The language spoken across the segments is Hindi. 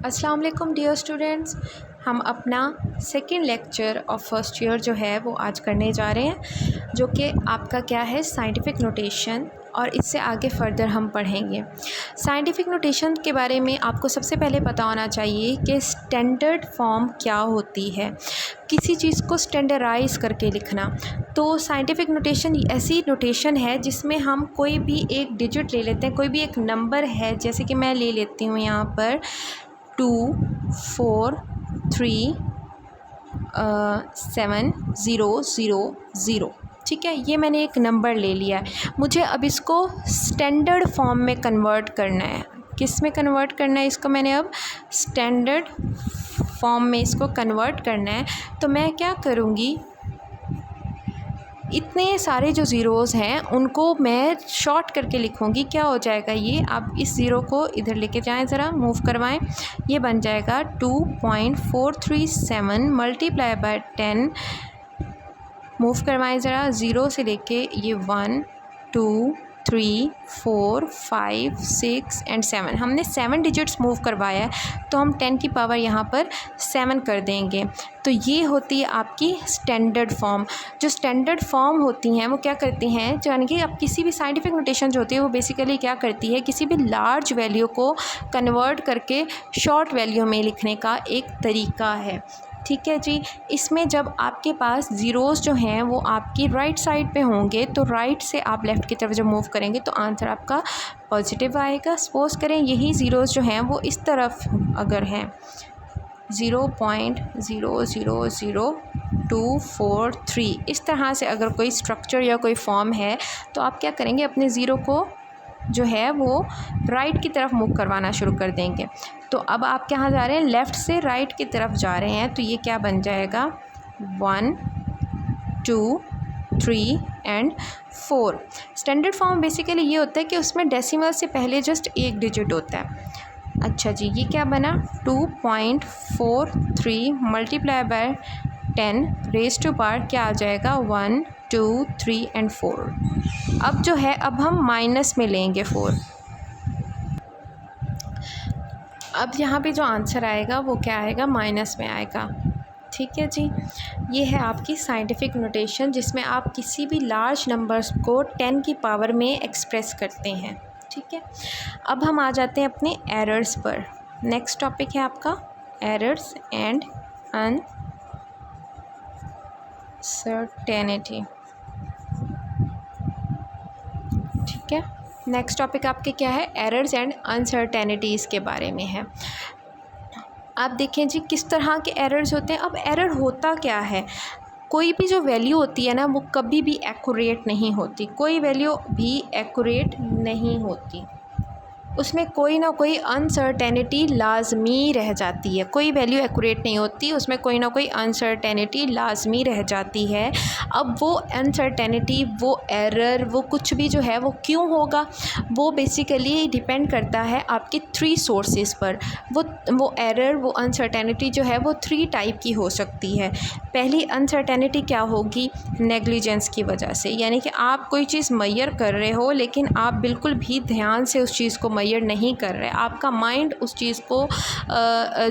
अस्सलाम वालेकुम डियर स्टूडेंट्स। हम अपना second lecture of first year जो है वो आज करने जा रहे हैं, जो कि आपका क्या है साइंटिफिक नोटेशन, और इससे आगे फर्दर हम पढ़ेंगे। साइंटिफिक नोटेशन के बारे में आपको सबसे पहले पता होना चाहिए कि स्टैंडर्ड फॉर्म क्या होती है, किसी चीज़ को स्टैंडर्डाइज करके लिखना। तो साइंटिफिक नोटेशन ऐसी नोटेशन है जिसमें हम कोई भी एक डिजिट ले लेते हैं, कोई भी एक नंबर है, जैसे कि मैं ले लेती हूँ यहाँ पर 2 4 3 7 0 0 0। ठीक है, ये मैंने एक नंबर ले लिया है। मुझे अब इसको स्टैंडर्ड फॉर्म में कन्वर्ट करना है। किस में कन्वर्ट करना है इसको? मैंने अब स्टैंडर्ड फॉर्म में इसको कन्वर्ट करना है। तो मैं क्या करूँगी, इतने सारे जो ज़ीरोज़ हैं उनको मैं शॉर्ट करके लिखूँगी। क्या हो जाएगा ये? आप इस ज़ीरो को इधर लेके जाएं, ज़रा मूव करवाएं। ये बन जाएगा 2.437 मल्टीप्लाई बाय 10। मूव करवाएं ज़रा, ज़ीरो से लेके ये 1 2 3 4 5 6 एंड 7। हमने 7 डिजिट्स मूव करवाया है, तो हम 10 की पावर यहाँ पर 7 कर देंगे। तो ये होती है आपकी स्टैंडर्ड फॉर्म। जो स्टैंडर्ड फॉर्म होती हैं वो क्या करती हैं, यानी कि अब किसी भी साइंटिफिक नोटेशन जो होती है वो बेसिकली क्या करती है, किसी भी लार्ज वैल्यू को कन्वर्ट करके शॉर्ट वैल्यू में लिखने का एक तरीका है। ठीक है जी। इसमें जब आपके पास ज़ीरोज़ जो हैं वो आपकी राइट साइड पे होंगे, तो राइट से आप लेफ़्ट की तरफ जब मूव करेंगे तो आंसर आपका पॉजिटिव आएगा। सपोज़ करें यही ज़ीरोज़ जो हैं वो इस तरफ अगर हैं 0.000243, इस तरह से अगर कोई स्ट्रक्चर या कोई फॉर्म है, तो आप क्या करेंगे, अपने ज़ीरो को जो है वो राइट की तरफ मूव करवाना शुरू कर देंगे। तो अब आप कहाँ जा रहे हैं? लेफ़्ट से राइट की तरफ जा रहे हैं। तो ये क्या बन जाएगा? 1 2 3 एंड 4। स्टैंडर्ड फॉर्म बेसिकली ये होता है कि उसमें डेसिमल से पहले जस्ट एक डिजिट होता है। अच्छा जी, ये क्या बना? 2.43 multiply by 10 raise to power क्या आ जाएगा? 1 2 3 एंड 4। अब जो है, अब हम माइनस में लेंगे 4। अब यहाँ पे जो आंसर आएगा वो क्या आएगा? माइनस में आएगा। ठीक है जी। ये है आपकी साइंटिफिक नोटेशन, जिसमें आप किसी भी लार्ज नंबर्स को 10 की पावर में एक्सप्रेस करते हैं। ठीक है, अब हम आ जाते हैं अपने एरर्स पर। नेक्स्ट टॉपिक है आपका एरर्स एंड अनसर्टेनिटी। ठीक है, नेक्स्ट टॉपिक आपके क्या है? एरर्स एंड अनसर्टेनिटीज़ के बारे में है। आप देखें जी किस तरह के एरर्स होते हैं। अब एरर होता क्या है? कोई भी जो वैल्यू होती है ना, वो कभी भी एक्यूरेट नहीं होती। कोई वैल्यू भी एक्यूरेट नहीं होती, उसमें कोई ना कोई अनसर्टेनिटी लाजमी रह जाती है। कोई वैल्यू एक्यूरेट नहीं होती, उसमें कोई ना कोई अनसर्टेनिटी लाजमी रह जाती है। अब वो अनसर्टेनिटी, वो एरर, वो कुछ भी जो है वो क्यों होगा, वो बेसिकली डिपेंड करता है आपके 3 सोर्सेज़ पर। वो एरर, वो अनसर्टेनिटी जो है वो 3 टाइप की हो सकती है। पहली अनसर्टेनिटी क्या होगी? नेग्लिजेंस की वजह से, यानी कि आप कोई चीज़ मेजर कर रहे हो लेकिन आप बिल्कुल भी ध्यान से उस चीज़ को मेजर नहीं कर रहे, आपका माइंड उस चीज़ को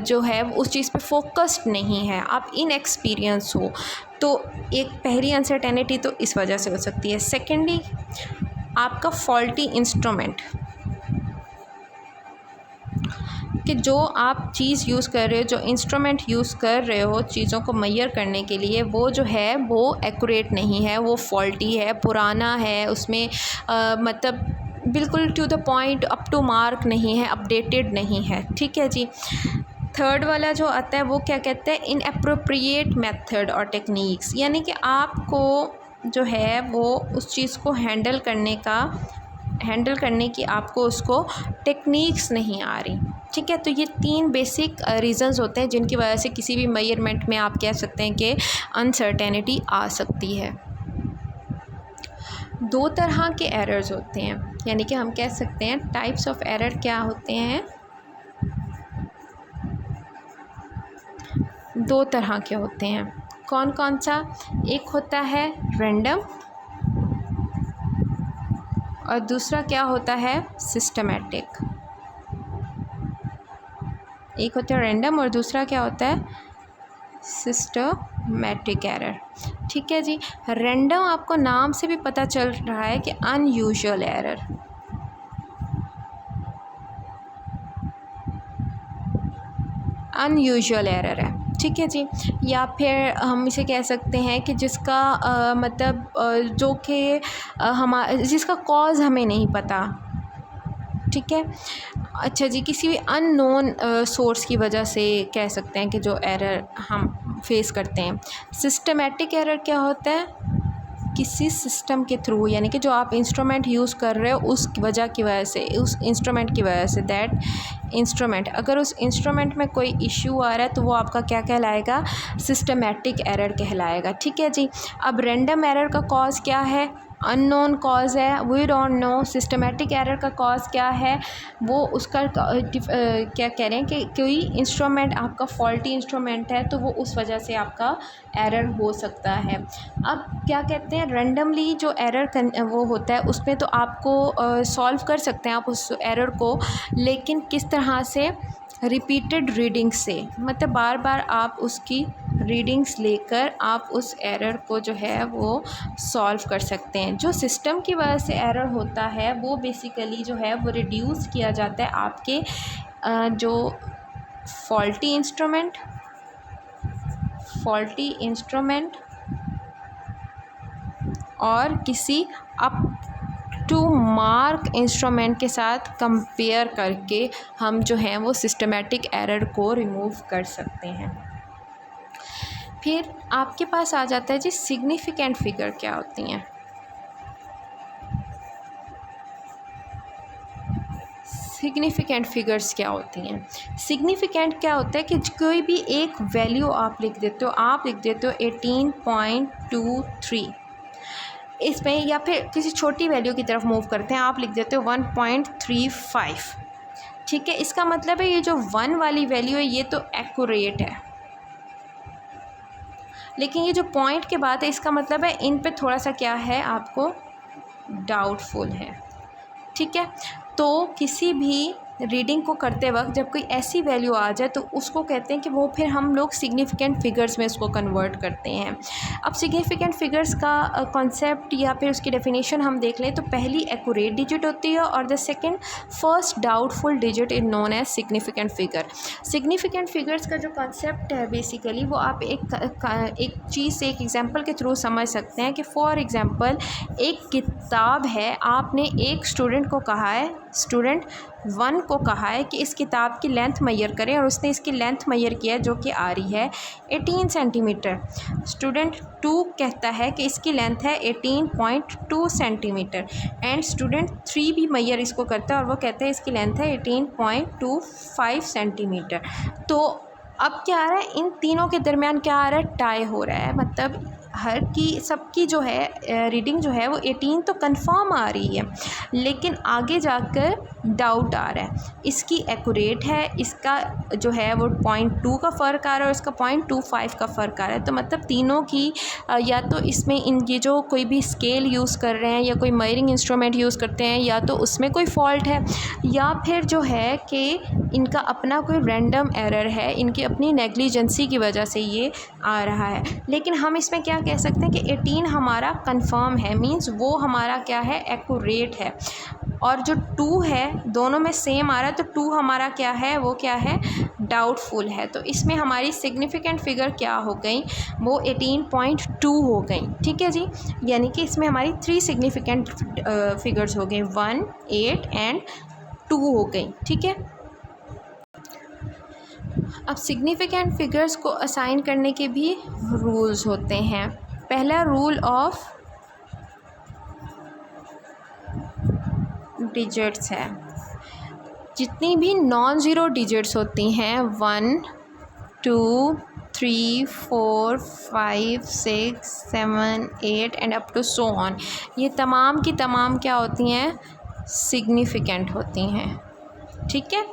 जो है उस चीज़ पे फोकस्ड नहीं है, आप इनएक्सपीरियंस हो। तो एक पहली अनसर्टेनिटी तो इस वजह से हो सकती है। सेकेंडली, आपका फॉल्टी इंस्ट्रूमेंट, कि जो आप चीज़ यूज़ कर रहे हो, जो इंस्ट्रूमेंट यूज़ कर रहे हो चीज़ों को मेजर करने के लिए, वो जो है वो एक्यूरेट नहीं है, वो फॉल्टी है, पुराना है, उसमें मतलब बिल्कुल to the point, up to mark नहीं है, अपडेटेड नहीं है। ठीक है जी। थर्ड वाला जो आता है वो क्या कहते हैं? इनएप्रोप्रिएट मेथड और टेक्निक्स, यानी कि आपको जो है वो उस चीज़ को हैंडल करने की आपको उसको टेक्निक्स नहीं आ रही। ठीक है, तो ये 3 बेसिक रीज़न्स होते हैं जिनकी वजह से किसी भी मेजरमेंट में आप कह सकते हैं कि अनसर्टेनिटी आ सकती है। 2 तरह के एरर्स होते हैं, यानी कि हम कह सकते हैं टाइप्स ऑफ एरर क्या होते हैं? 2 तरह के होते हैं। कौन कौन सा? एक होता है रैंडम, और दूसरा क्या होता है? सिस्टमेटिक। एक होता है रैंडम और दूसरा क्या होता है, सिस्टमैटिक एरर। ठीक है जी। रैंडम आपको नाम से भी पता चल रहा है कि अनयूजुअल एरर, अनयूजुअल एरर है। ठीक है जी। या फिर हम इसे कह सकते हैं कि जिसका मतलब जो कि जिसका कॉज हमें नहीं पता। ठीक है। अच्छा जी, किसी भी अननोन सोर्स की वजह से कह सकते हैं कि जो एरर हम फेस करते हैं। सिस्टमैटिक एरर क्या होता है, किसी सिस्टम के थ्रू, यानी कि जो आप इंस्ट्रूमेंट यूज़ कर रहे हो उस वजह की वजह से, उस इंस्ट्रूमेंट की वजह से, दैट इंस्ट्रूमेंट, अगर उस इंस्ट्रूमेंट में कोई इश्यू आ रहा है तो वो आपका क्या कहलाएगा, सिस्टमैटिक एरर कहलाएगा। ठीक है जी। अब रैंडम एरर का कॉज क्या है, अननोन कॉज है, we don't know. Systematic error का कॉज क्या है, वो उसका क्या कह रहे हैं कि कोई इंस्ट्रूमेंट आपका फॉल्टी इंस्ट्रूमेंट है तो वो उस वजह से आपका एरर हो सकता है। अब क्या कहते हैं, रैंडमली जो एरर वो होता है उसमें तो आपको सॉल्व कर सकते हैं आप उस एरर को, लेकिन किस तरह से, रिपीटेड रीडिंग से, मतलब बार बार आप उसकी रीडिंग्स लेकर आप उस एरर को जो है वो सॉल्व कर सकते हैं। जो सिस्टम की वजह से एरर होता है वो बेसिकली जो है वो रिड्यूस किया जाता है आपके जो फॉल्टी इंस्ट्रूमेंट और किसी अप टू मार्क इंस्ट्रूमेंट के साथ कंपेयर करके हम जो हैं वो सिस्टमैटिक एरर को रिमूव कर सकते हैं। फिर आपके पास आ जाता है जी सिग्निफिकेंट फिगर क्या होती हैं। सिग्निफिकेंट फिगर्स क्या होती हैं, सिग्निफिकेंट क्या होता है कि कोई भी एक वैल्यू आप लिख देते हो, 18.23 इसमें, या फिर किसी छोटी वैल्यू की तरफ मूव करते हैं, आप लिख देते हो 1.35। ठीक है। इसका मतलब है ये जो 1 वाली वैल्यू है ये तो एक्यूरेट है, लेकिन ये जो पॉइंट के बाद है इसका मतलब है इन पे थोड़ा सा क्या है, आपको डाउटफुल है। ठीक है। तो किसी भी रीडिंग को करते वक्त जब कोई ऐसी वैल्यू आ जाए तो उसको कहते हैं कि वो फिर हम लोग सिग्निफिकेंट फिगर्स में उसको कन्वर्ट करते हैं। अब सिग्निफिकेंट फिगर्स का कॉन्सेप्ट या फिर उसकी डेफिनेशन हम देख लें तो पहली एक्यूरेट डिजिट होती है और the second first doubtful digit is known as significant figure. Significant figures का जो कॉन्सेप्ट है बेसिकली वो आप एक चीज़ से एक एग्जांपल के थ्रू समझ सकते हैं कि फॉर एग्जांपल एक किताब है, आपने एक स्टूडेंट को कहा है, स्टूडेंट 1 को कहा है कि इस किताब की लेंथ मेजर करें और उसने इसकी लेंथ मेजर किया है जो कि आ रही है 18 सेंटीमीटर। स्टूडेंट 2 कहता है कि इसकी लेंथ है 18.2 सेंटीमीटर एंड स्टूडेंट 3 भी मेजर इसको करता है और वो कहता है इसकी लेंथ है 18.25 सेंटीमीटर। तो अब क्या आ रहा है, इन तीनों के दरमियान क्या आ रहा है, टाई हो रहा है। मतलब हर की सबकी जो है रीडिंग जो है वो 18 तो कंफर्म आ रही है, लेकिन आगे जाकर डाउट आ रहा है, इसकी एक्यूरेट है, इसका जो है वो 0.2 का फ़र्क आ रहा है और इसका 0.25 का फ़र्क आ रहा है। तो मतलब तीनों की या तो इसमें इन ये जो कोई भी स्केल यूज़ कर रहे हैं या कोई मेजरिंग इंस्ट्रूमेंट यूज़ करते हैं या तो उसमें कोई फॉल्ट है या फिर जो है कि इनका अपना कोई रैंडम एरर है, इनकी अपनी नेग्लिजेंसी की वजह से ये आ रहा है। लेकिन हम इसमें क्या कह सकते हैं कि 18 हमारा कंफर्म है, मींस वो हमारा क्या है, एक्यूरेट है, और जो 2 है दोनों में सेम आ रहा है तो 2 हमारा क्या है, वो क्या है, डाउटफुल है। तो इसमें हमारी सिग्निफिकेंट फिगर क्या हो गई, वो 18.2 हो गई। ठीक है जी। यानी कि इसमें हमारी 3 सिग्निफिकेंट फिगर्स हो गई, 1, 8 एंड 2 हो गई। ठीक है। अब सिग्निफिकेंट फिगर्स को असाइन करने के भी रूल्स होते हैं। पहला रूल ऑफ डिजिट्स है, जितनी भी नॉन ज़ीरो डिजिट्स होती हैं 1, 2, 3, 4, 5, 6, 7, 8 and up to so on, ये तमाम की तमाम क्या होती हैं, सिग्निफिकेंट होती हैं। ठीक है।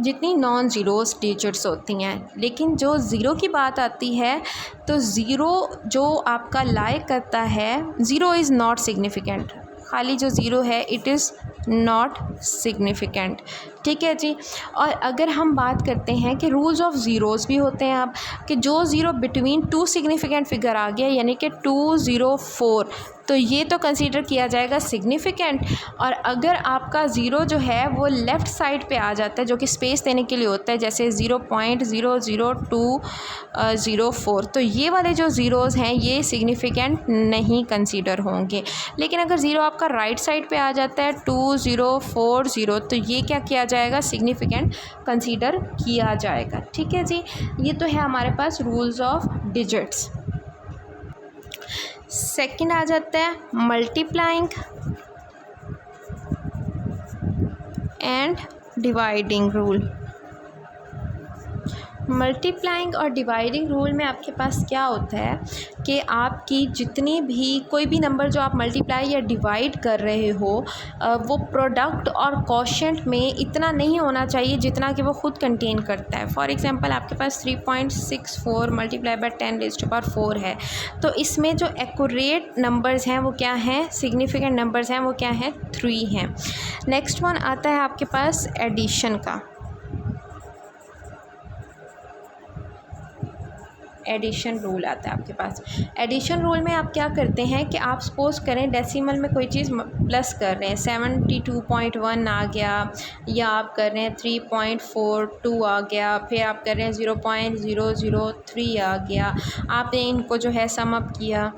जितनी नॉन ज़ीरोस डिजिट्स होती हैं, लेकिन जो ज़ीरो की बात आती है तो ज़ीरो जो आपका लाइक करता है, ज़ीरो इज़ नॉट सिग्निफिकेंट, खाली जो ज़ीरो है इट इज़ नॉट सिग्निफिकेंट। ठीक है जी। और अगर हम बात करते हैं कि रूल्स ऑफ ज़ीरोज़ भी होते हैं अब, कि जो zero between two significant figure आ गया यानी कि 204, तो ये तो कंसीडर किया जाएगा सिग्निफिकेंट। और अगर आपका ज़ीरो जो है वो लेफ़्ट साइड पे आ जाता है, जो कि स्पेस देने के लिए होता है, जैसे 0.00204, तो ये वाले जो ज़ीरोज़ हैं ये सिग्निफिकेंट नहीं कंसीडर होंगे। लेकिन अगर ज़ीरो आपका राइट साइड पे आ जाता है 2040, तो ये क्या किया जाएगा, सिग्निफिकेंट कंसीडर किया जाएगा। ठीक है जी, ये तो है हमारे पास रूल्स ऑफ डिजिट्स। सेकंड आ जाता है multiplying and dividing rule. Multiplying और डिवाइडिंग रूल में आपके पास क्या होता है कि आपकी जितनी भी कोई भी नंबर जो आप मल्टीप्लाई या डिवाइड कर रहे हो वो प्रोडक्ट और क्वोशिएंट में इतना नहीं होना चाहिए जितना कि वो ख़ुद कंटेन करता है। फॉर एग्जांपल आपके पास 3.64 मल्टीप्लाई बाय 10⁴ है, तो इसमें जो एक्यूरेट नंबर्स हैं वो क्या हैं, सिग्निफिकेंट नंबर्स हैं वो क्या हैं, 3 हैं। नेक्स्ट वन आता है आपके पास एडिशन का। एडिशन रूल आता है आपके पास। एडिशन रूल में आप क्या करते हैं कि आप सपोज़ करें डेसिमल में कोई चीज़ प्लस कर रहे हैं, 72.1 आ गया, या आप कर रहे हैं 3.42 आ गया, फिर आप कर रहे हैं 0.003 आ गया। आपने इनको जो है सम अप किया,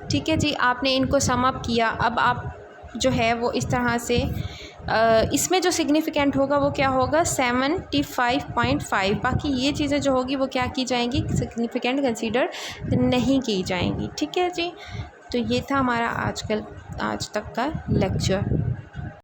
ठीक है जी, आपने इनको सम अप किया। अब आप जो है वो इस तरह से इसमें जो सिग्निफिकेंट होगा वो क्या होगा, 75.5। बाकी ये चीज़ें जो होगी वो क्या की जाएंगी, सिग्निफिकेंट कंसीडर नहीं की जाएंगी। ठीक है जी, तो ये था हमारा आज तक का लेक्चर।